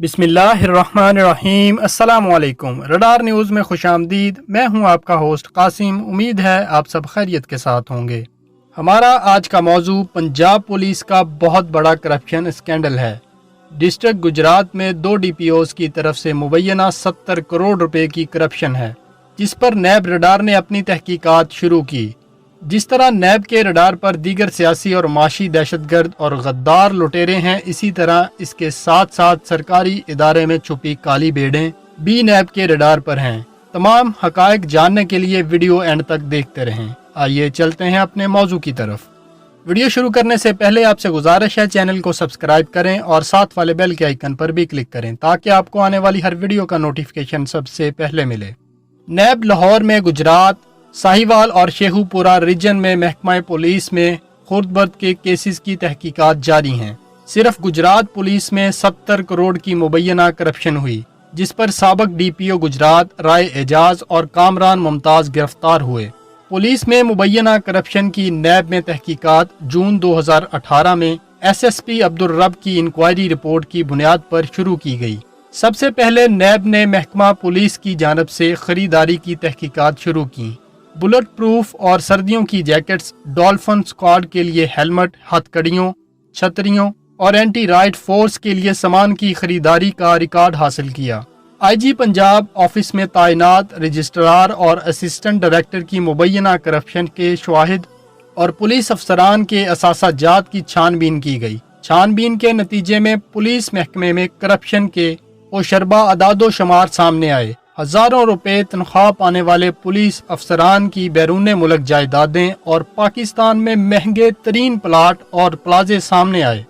बिस्मिल्लाहिर्रहमानिर्रहीम। अस्सलाम वालेकुम। रडार न्यूज़ में खुश आमदीद। मैं हूं आपका होस्ट कासिम। उम्मीद है आप सब खैरियत के साथ होंगे। हमारा आज का मौजू पंजाब पुलिस का बहुत बड़ा करप्शन स्कैंडल है। डिस्ट्रिक्ट गुजरात में 2 DPOs की तरफ से मुबैना 70 करोड़ रुपए की करप्शन है, जिस पर नैब रडार ने अपनी तहकीकात शुरू की। जिस तरह नैब के रडार पर दीगर सियासी और माशी दहशतगर्द और गद्दार लुटेरे हैं, इसी तरह इसके साथ साथ सरकारी इदारे में छुपी काली भेड़ें भी नैब के रडार पर हैं। तमाम हकायक जानने के लिए वीडियो एंड तक देखते रहें। आइए चलते हैं अपने मौजू की तरफ। वीडियो शुरू करने से पहले आपसे गुजारिश है, चैनल को सब्सक्राइब करें और साथ वाले बेल के आइकन पर भी क्लिक करें ताकि आपको आने वाली हर वीडियो का नोटिफिकेशन सबसे पहले मिले। नैब लाहौर में गुजरात, साहिवाल और शेखुपुरा रीजन में महकमा पुलिस में खुर्द-बर्द के केसेस की तहकीकात जारी हैं। सिर्फ गुजरात पुलिस में 70 करोड़ की मुबैना करप्शन हुई, जिस पर साबिक DPO गुजरात राय एजाज और कामरान मुमताज गिरफ्तार हुए। पुलिस में मुबैना करप्शन की नैब में तहकीकात जून 2018 में SSP अब्दुल रब की इंक्वायरी रिपोर्ट की बुनियाद पर शुरू की गई। सबसे पहले नैब ने महकमा पुलिस की जानिब से खरीदारी की तहकीकात शुरू की। बुलेट प्रूफ और सर्दियों की जैकेट्स, डॉल्फिन स्क्वाड के लिए हेलमेट, हथकड़ियों, छतरियों और एंटी राइट फोर्स के लिए सामान की खरीदारी का रिकॉर्ड हासिल किया। IG पंजाब ऑफिस में तैनात रजिस्ट्रार और असिस्टेंट डायरेक्टर की मुबैना करप्शन के शवाहिद और पुलिस अफसरान के असासाजात की छानबीन की गई। छानबीन के नतीजे में पुलिस महकमे में करप्शन के ओशरबा अदादो शुमार सामने आए। हजारों रुपए तनख्वाह पाने वाले पुलिस अफसरान की बैरून मुल्क जायदादें और पाकिस्तान में महंगे तरीन प्लाट और प्लाजे सामने आए।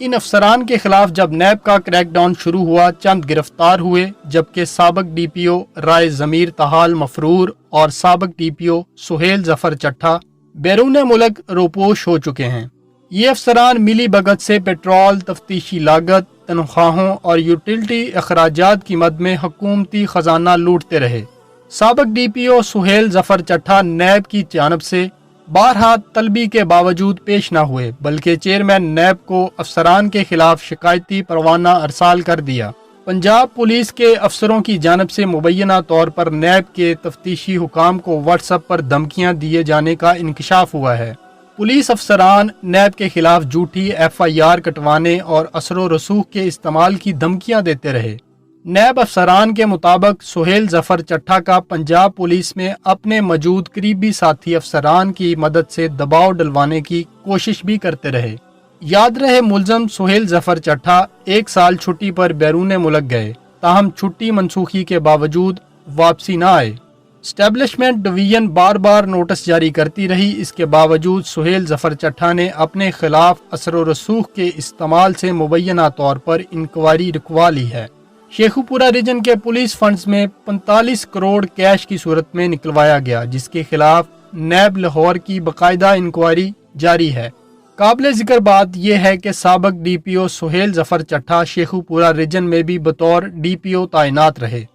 इन अफसरान के खिलाफ जब नैब का क्रैकडाउन शुरू हुआ, चंद गिरफ्तार हुए, जबकि साबिक DPO राय जमीर तहाल मफरूर और साबिक DPO सुहेल जफर चट्ठा बैरून मुल्क रोपोश हो चुके हैं। ये अफसरान मिली भगत से पेट्रोल, तफ्तीशी लागत, तनख्वाहों और यूटिलिटी अखराजात की मद में हुकूमती खजाना लूटते रहे। साबिक DPO सुहेल जफर चट्ठा नैब की जानिब से बारहा तलबी के बावजूद पेश न हुए, बल्कि चेयरमैन नैब को अफसरान के खिलाफ शिकायती परवाना अरसाल कर दिया। पंजाब पुलिस के अफसरों की जानिब से मुबैना तौर पर नैब के तफ्तीशी हुकाम को व्हाट्सएप पर धमकियां दिए जाने का इंकशाफ हुआ है। पुलिस अफसरान नैब के खिलाफ झूठी FIR कटवाने और असरो रसूख के इस्तेमाल की धमकियां देते रहे। नैब अफसरान के मुताबिक सुहेल जफर चट्ठा का पंजाब पुलिस में अपने मौजूद करीबी साथी अफसरान की मदद से दबाव डलवाने की कोशिश भी करते रहे। याद रहे, मुलजम सुहेल जफर चट्ठा 1 साल छुट्टी पर बैरून मुल्क गए, ताहम छुट्टी मनसूखी के बावजूद वापसी न आए। स्टैब्लिशमेंट डिवीजन बार बार नोटिस जारी करती रही। इसके बावजूद सुहेल जफर चट्ठा ने अपने खिलाफ असर व रसूख के इस्तेमाल से मुबैना तौर पर इंक्वायरी रुकवा ली है। शेखुपुरा रीजन के पुलिस फंड्स में 45 करोड़ कैश की सूरत में निकलवाया गया, जिसके खिलाफ नैब लाहौर की बाकायदा इंक्वायरी जारी है। काबिल जिक्र बात यह है कि साबिक DPO सुहेल जफर चट्ठा शेखुपुरा रीजन में भी बतौर DPO तैनात रहे।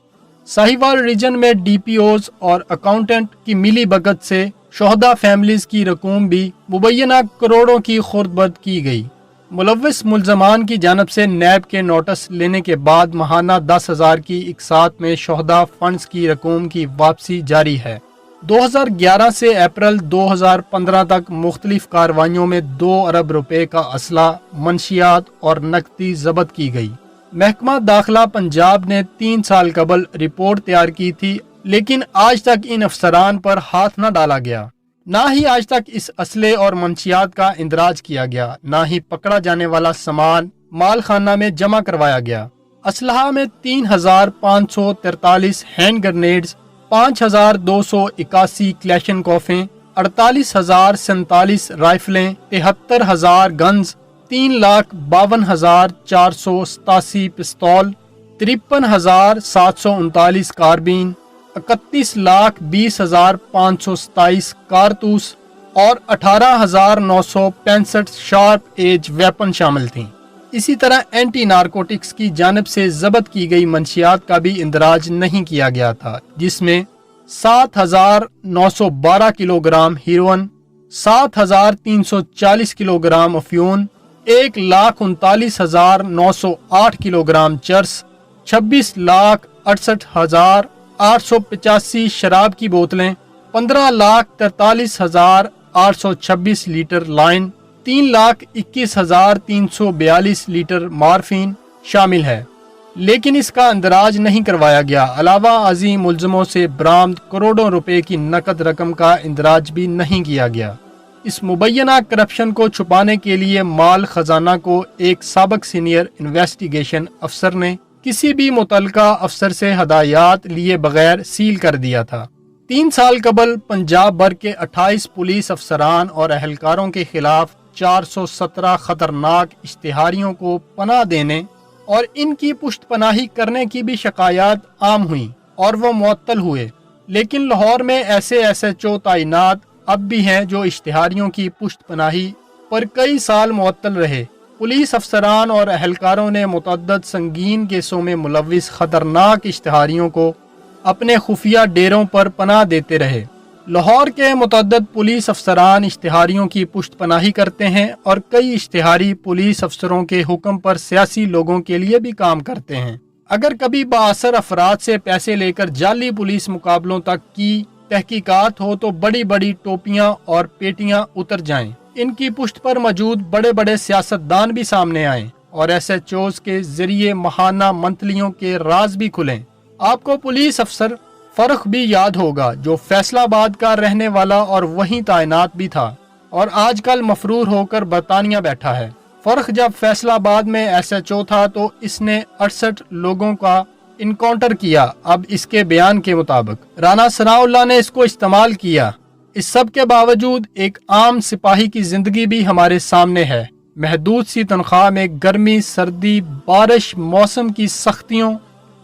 साहिवाल रीजन में DPOs और अकाउंटेंट की मिली भगत से शोहदा फैमिलीज की रकूम भी मुबैना करोड़ों की खुर्द-बर्द की गई। मुलव्विस मुल्जमान की जानिब से नैब के नोटिस लेने के बाद माहाना 10,000 की इकसात में शोहदा फंड्स की रकूम की वापसी जारी है। 2011 से अप्रैल 2015 तक मुख्तलिफ कार्रवाइयों में 2 अरब रुपए का असला, मंशियात और नकदी जब्त की गई। महकमा दाखिला पंजाब ने 3 साल कबल रिपोर्ट तैयार की थी, लेकिन आज तक इन अफसरान पर हाथ न डाला गया। ना ही आज तक इस असले और मंशियात का इंदराज किया गया, ना ही पकड़ा जाने वाला सामान माल खाना में जमा करवाया गया। असलहा में 3,543 हैंड ग्रेनेड्स, 5,281 क्लैशनकोफें, 48,047 राइफलें, 73,000 गन्स, 3,52,487 पिस्तौल, 53,739 कार्बीन, 31,20,527 कारतूस और 18,965 शार्प एज वेपन शामिल थीं। इसी तरह एंटी नारकोटिक्स की जानिब से जब्त की गई मंशियात का भी इंदराज नहीं किया गया था, जिसमें 7,912 किलोग्राम हीरोइन, 7,340 किलोग्राम अफ्यून, 1,39,908 किलोग्राम चर्स, 26,68,885 शराब की बोतलें, 15,43,826 लीटर लाइन, 3,21,342 लीटर मार्फिन शामिल है, लेकिन इसका अंदराज नहीं करवाया गया। अलावा अजीम मुलजमों से बरामद करोड़ों रुपए की नकद रकम का इंदराज भी नहीं किया गया। इस मुबैना करप्शन को छुपाने के लिए माल खजाना को एक साबिक सीनियर इन्वेस्टिगेशन अफसर ने किसी भी मुतलका अफसर से हदायत लिए बगैर सील कर दिया था। 3 साल कबल पंजाब भर के 28 पुलिस अफसरान और अहलकारों के खिलाफ 417 खतरनाक इश्तिहारियों को पनाह देने और इनकी पुष्ट पनाही करने की भी शिकायत आम हुई और वो मुअत्तल हुए, लेकिन लाहौर में ऐसे SHO तैनात अब भी हैं जो इश्तिहारियों की पुष्ट पनाही पर कई साल मुअत्तल रहे। पुलिस अफसरान और अहलकारों ने मुतअद्दिद संगीन केसों में मुलव्विस खतरनाक इश्तिहारियों को अपने खुफिया डेरों पर पनाह देते रहे। लाहौर के मुतअद्दिद पुलिस अफसरान इश्तिहारियों की पुष्ट पनाही करते हैं और कई इश्तिहारी पुलिस अफसरों के हुक्म पर सियासी लोगों के लिए भी काम करते हैं। अगर कभी बाअसर अफराद से पैसे लेकर जाली पुलिस मुकाबलों तक की तहकीकात हो तो बड़ी बड़ी टोपियां और पेटियां उतर जाएं। इनकी पुष्ट पर मौजूद बड़े बड़े सियासतदान भी सामने आए और SHOs के जरिए माहाना मंथलियों के राज भी खुलें। आपको पुलिस अफसर फर्क भी याद होगा, जो फैसलाबाद का रहने वाला और वहीं तैनात भी था और आजकल मफरूर होकर बरतानिया बैठा है। फर्क जब फैसलाबाद में SHO था तो इसने 68 लोगों का इनकाउंटर किया। अब इसके बयान के मुताबिक राना सनाउल्लाह ने इसको इस्तेमाल किया। इस सब के बावजूद एक आम सिपाही की जिंदगी भी हमारे सामने है। महदूद सी तनख्वाह में गर्मी, सर्दी, बारिश, मौसम की सख्तियों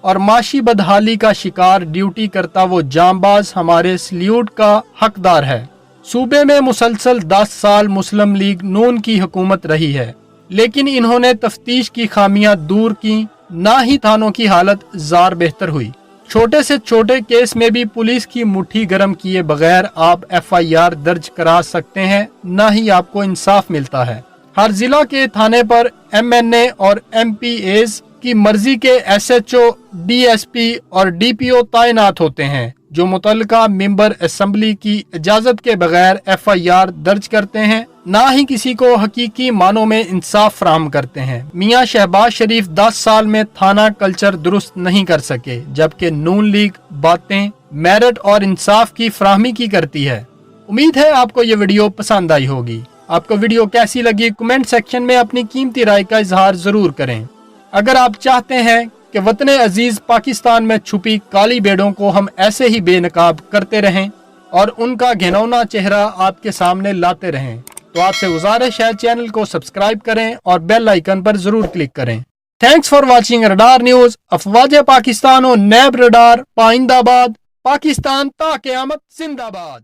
और माशी बदहाली का शिकार ड्यूटी करता वो जांबाज हमारे सल्यूट का हकदार है। सूबे में मुसलसल 10 साल मुस्लिम लीग नून की हुकूमत रही है, लेकिन इन्होंने तफ्तीश की खामियां दूर की, ना ही थानों की हालत जार बेहतर हुई। छोटे से छोटे केस में भी पुलिस की मुट्ठी गर्म किए बगैर आप FIR दर्ज करा सकते हैं, ना ही आपको इंसाफ मिलता है। हर जिला के थाने पर MNA और MPAs की मर्जी के SHO, DSP और DPO तैनात होते हैं, जो मुतल्लिका मेंबर असेंबली की इजाजत के बगैर FIR दर्ज करते हैं, ना ही किसी को हकीकी मानों में इंसाफ फराहम करते हैं। मियां शहबाज शरीफ 10 साल में थाना कल्चर दुरुस्त नहीं कर सके, जबकि नून लीग बातें मेरिट और इंसाफ की फराहमी की करती है। उम्मीद है आपको ये वीडियो पसंद आई होगी। आपको वीडियो कैसी लगी कमेंट सेक्शन में अपनी कीमती राय का इजहार जरूर करें। अगर आप चाहते हैं कि वतन अजीज पाकिस्तान में छुपी काली भेड़ों को हम ऐसे ही बेनकाब करते रहें और उनका घिनौना चेहरा आपके सामने लाते रहें, तो आपसे गुजारिश है चैनल को सब्सक्राइब करें और बेल आइकन पर जरूर क्लिक करें। Thanks for watching radar news. अफवाज पाकिस्तान और नैब रडार पाइंदाबाद, पाकिस्तान ता क़यामत जिंदाबाद।